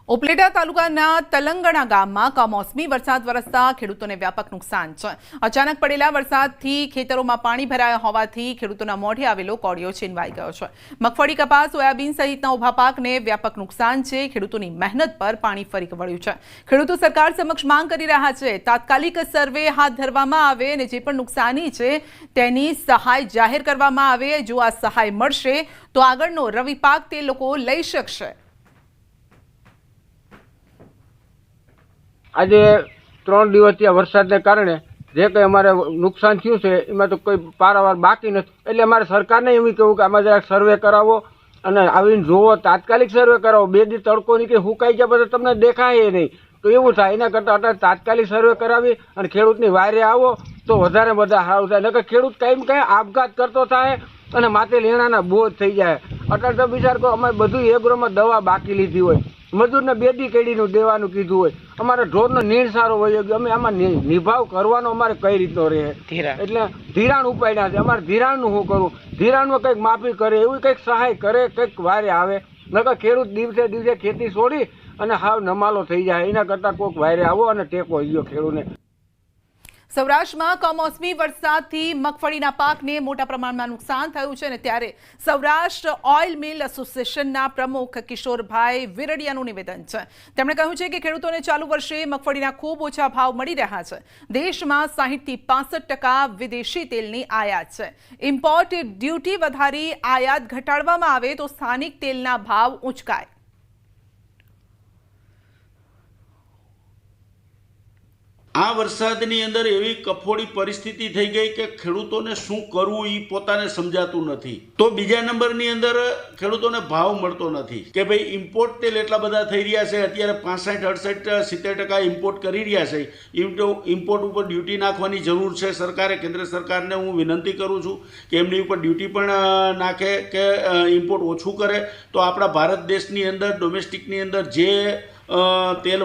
ઉપલેટા તાલુકાના તલંગણા ગામમાં કમોસમી વરસાદ વરસતા ખેડૂતોને વ્યાપક નુકસાન છે। અચાનક પડેલા વરસાદથી ખેતરોમાં પાણી ભરાયા હોવાથી ખેડૂતોના મોઢે આવેલો કોળિયો છીનવાઈ ગયો છે। મગફળી, કપાસ, સોયાબીન સહિતના ઉભા પાકને વ્યાપક નુકસાન છે। ખેડૂતોની મહેનત પર પાણી ફરી વળ્યું છે। ખેડૂતો સરકાર સમક્ષ માંગ કરી રહ્યા છે તાત્કાલિક સર્વે હાથ ધરવામાં આવે અને જે પણ નુકસાની છે તેની સહાય જાહેર કરવામાં આવે। જો આ સહાય મળશે તો આગળનો રવિ પાક તે લોકો લઈ શકશે। આજે 3 દિવસથી વરસાદને કારણે જે કંઈ અમારે નુકસાન થયું છે એમાં તો કોઈ પારાવાર બાકી નથી, એટલે અમારે સરકારને એવું કહેવું કે આમાં જરાક સર્વે કરાવો અને આવીને જુઓ, તાત્કાલિક સર્વે કરાવો। 2 દી તડકો નીકળી હુકાઈ ગયા પછી તમને દેખાય નહીં તો એવું થાય। એના કરતાં અત્યારે તાત્કાલિક સર્વે કરાવી અને ખેડૂતની વાયરે આવો તો વધારે બધા સારું થાય। નકર ખેડૂત કંઈ આપઘાત કરતો થાય અને માથે લેણાના બોજ થઈ જાય। અત્યારે તો વિચાર કરો, અમે બધું એગ્રોમાં દવા બાકી લીધી હોય, મજૂરને 2 દી કેડીનું દેવાનું કીધું હોય, અમારે ઢોરનો નીણ સારો હોય, અમે આમાં નિભાવ કરવાનો અમારે કઈ રીતનો રહે, એટલે ધિરાણ ઉપાડ્યા છે। અમારે ધિરાણનું શું કરવું? ધિરાણમાં કંઈક માફી કરે, એવી કંઈક સહાય કરે, કંઈક વારે આવે। નકર ખેડૂત દિવસે દિવસે ખેતી છોડી અને હાવ નમાલો થઈ જાય। એના કરતાં કોઈક વારે આવો અને ટેકો ગયો ખેડૂતને। સૌરાષ્ટ્રમાં કમોસમી વરસાદથી મગફળીના પાકને મોટા પ્રમાણમાં નુકસાન થયું છે અને ત્યારે સૌરાષ્ટ્ર ઓઇલ મિલ એસોસિએશનના પ્રમુખ કિશોરભાઈ વિરડિયાનું નિવેદન છે। તેમણે કહ્યું છે કે ખેડૂતોને ચાલુ વર્ષે મગફળીના ખૂબ ઓછા ભાવ મળી રહ્યા છે। દેશમાં 60 થી 65% વિદેશી તેલની આયાત છે। ઇમ્પોર્ટ ડ્યુટી વધારી આયાત ઘટાડવામાં આવે તો સ્થાનિક તેલના ભાવ ઊંચકાય। આ વરસાદની અંદર એવી કફોડી પરિસ્થિતિ થઈ ગઈ કે ખેડૂતોને શું કરવું એ પોતાને સમજાતું નથી। તો બીજા નંબરની અંદર ખેડૂતોને ભાવ મળતો નથી કે ભાઈ ઇમ્પોર્ટ તેલ એટલા બધા થઈ રહ્યા છે, અત્યારે 65, 68, 70% ઇમ્પોર્ટ કરી રહ્યા છે। ઇમ્પોર્ટ ઉપર ડ્યુટી નાખવાની જરૂર છે સરકારે। કેન્દ્ર સરકારને હું વિનંતી કરું છું કે એમની ઉપર ડ્યુટી પણ નાખે કે ઇમ્પોર્ટ ઓછું કરે, તો આપણા ભારત દેશની અંદર ડોમેસ્ટિકની અંદર જે તેલ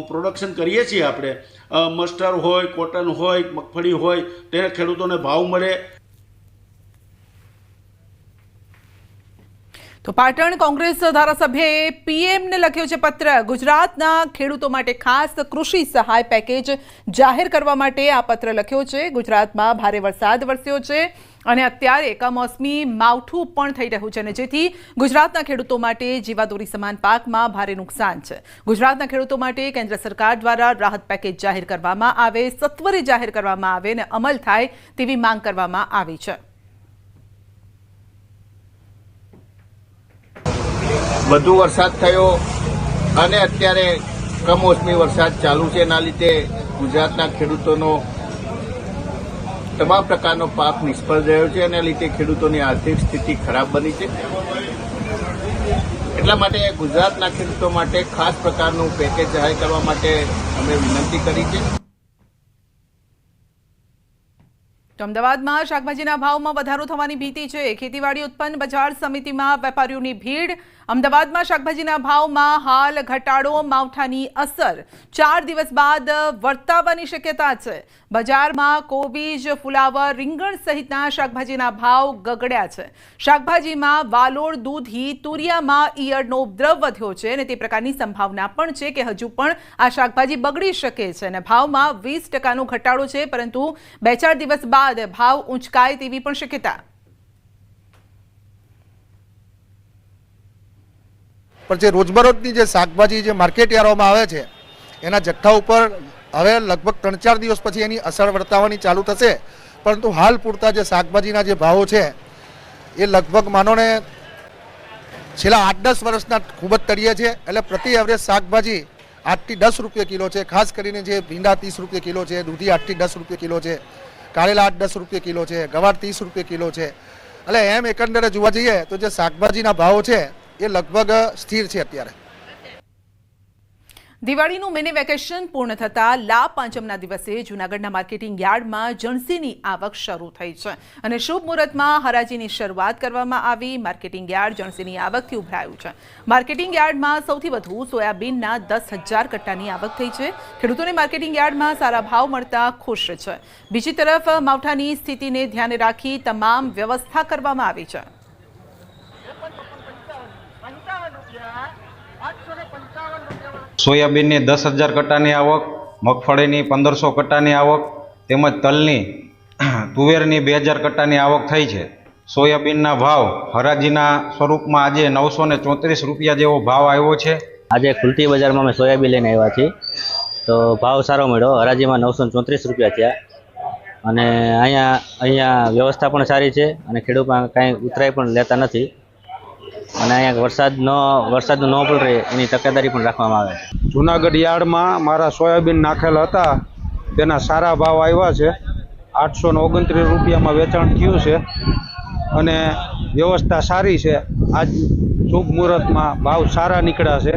પ્રોડક્શન કરીએ છીએ આપણે, મસ્ટર્ડ હોય, કોટન હોય, મગફળી હોય, તેને ખેડૂતોને ભાવ મળે। તો પાટણ કોંગ્રેસ ધારાસભ્યએ પીએમને લખ્યો છે પત્ર। ગુજરાતના ખેડૂતો માટે ખાસ કૃષિ સહાય પેકેજ જાહેર કરવા માટે આ પત્ર લખ્યો છે। ગુજરાતમાં ભારે વરસાદ વરસ્યો છે અને અત્યારે કમોસમી માવઠું પણ થઈ રહ્યું છે અને જેથી ગુજરાતના ખેડૂતો માટે જીવાદોરી સમાન પાકમાં ભારે નુકસાન છે। ગુજરાતના ખેડૂતો માટે કેન્દ્ર સરકાર દ્વારા રાહત પેકેજ જાહેર કરવામાં આવે, સત્વરે જાહેર કરવામાં આવે અને અમલ થાય તેવી માંગ કરવામાં આવી છે। વધુ વરસાદ થયો અને અત્યારે કમોસમી વરસાદ ચાલુ છે, એના લીધે ગુજરાતના ખેડૂતોનો તમામ પ્રકારનો પાક નિષ્ફળ રહ્યો છે અને લીધે ખેડૂતોની આર્થિક સ્થિતિ ખરાબ બની છે। એટલા માટે ગુજરાતના ખેડૂતો માટે ખાસ પ્રકારનું પેકેજ જાહેર કરવા માટે અમે વિનંતી કરી છે। અમદાવાદમાં શાકભાજીના ભાવમાં વધારો થવાની ભીતિ છે। ખેતીવાડી ઉત્પન્ન બજાર સમિતિમાં વેપારીઓની ભીડ। અમદાવાદમાં શાકભાજીના ભાવમાં હાલ ઘટાડો, માવઠાની અસર 4 દિવસ બાદ વર્તાવાની શક્યતા છે। બજારમાં કોબીજ, ફુલાવર, રીંગણ સહિતના શાકભાજીના ભાવ ગગડ્યા છે। શાકભાજીમાં વાલોળ, દૂધી, તુરિયામાં ઈયળનો ઉપદ્રવ વધ્યો છે અને તે પ્રકારની સંભાવના પણ છે કે હજુ પણ આ શાકભાજી બગડી શકે છે અને ભાવમાં 20%નો ઘટાડો છે, પરંતુ 2-4 દિવસ બાદ ભાવ ઊંચકાય તેવી પણ શક્યતા। પણ જે રોજબરોજની જે શાકભાજી જે માર્કેટ યાર્ડોમાં આવે છે એના જથ્થા ઉપર હવે લગભગ 3-4 દિવસ પછી એની અસર વર્તાવાની ચાલુ થશે, પરંતુ હાલ પૂરતા જે શાકભાજીના જે ભાવો છે એ લગભગ માનો ને છેલ્લા 8-10 વર્ષના ખૂબ જ તળિયે છે। એટલે પ્રતિ એવરેજ શાકભાજી 8 થી 10 રૂપિયા કિલો છે। ખાસ કરીને જે ભીંડા 30 રૂપિયા કિલો છે, દૂધી 8 થી 10 રૂપિયા કિલો છે, કારેલા 8-10 રૂપિયા કિલો છે, ગવાર 30 રૂપિયા કિલો છે। એટલે એમ એકંદરે જોવા જઈએ તો જે શાકભાજીના ભાવો છે એ લગભગ સ્થિર છે અત્યારે। દિવાળીનું મિની વેકેશન પૂર્ણ થતાં લાભ પાંચમના દિવસે જૂનાગઢના માર્કેટિંગ યાર્ડમાં જણસીની આવક શરૂ થઈ છે અને શુભ મુહૂર્તમાં હરાજીની શરૂઆત કરવામાં આવી। માર્કેટિંગ યાર્ડ જણસીની આવકથી ઉભરાયું છે। માર્કેટિંગ યાર્ડમાં સૌથી વધુ સોયાબીનના 10,000 કટ્ટાની આવક થઈ છે। ખેડૂતોને માર્કેટિંગ યાર્ડમાં સારા ભાવ મળતા ખુશ છે। બીજી તરફ માવઠાની સ્થિતિને ધ્યાને રાખી તમામ વ્યવસ્થા કરવામાં આવી છે। સોયાબીનની 10,000 કટ્ટાની આવક, મગફળીની 1,500 કટ્ટાની આવક તેમજ તલની તુવેરની 2,000 કટ્ટાની આવક થઈ છે. સોયાબીનના ભાવ હરાજીના સ્વરૂપમાં આજે 934 રૂપિયા જેવો ભાવ આવ્યો છે. આજે ખુલતી બજારમાં અમે સોયાબીન લઈને આવ્યા છીએ, તો ભાવ સારો મળ્યો. હરાજીમાં 934 રૂપિયા થયા અને અહીંયા વ્યવસ્થા પણ સારી છે અને ખેડૂતમાં કાંઈ ઉતરાઈ પણ લેતા નથી અને અહીંયા વરસાદનું ન પડે એની તકેદારી પણ રાખવામાં આવે છે. જુનાગઢ યાર્ડમાં મારા સોયાબીન નાખેલા હતા, તેના સારા ભાવ આવ્યા છે. 829 રૂપિયામાં વેચાણ થયું છે અને વ્યવસ્થા સારી છે. આજ શુભ મુહૂર્તમાં ભાવ સારા નીકળ્યા છે.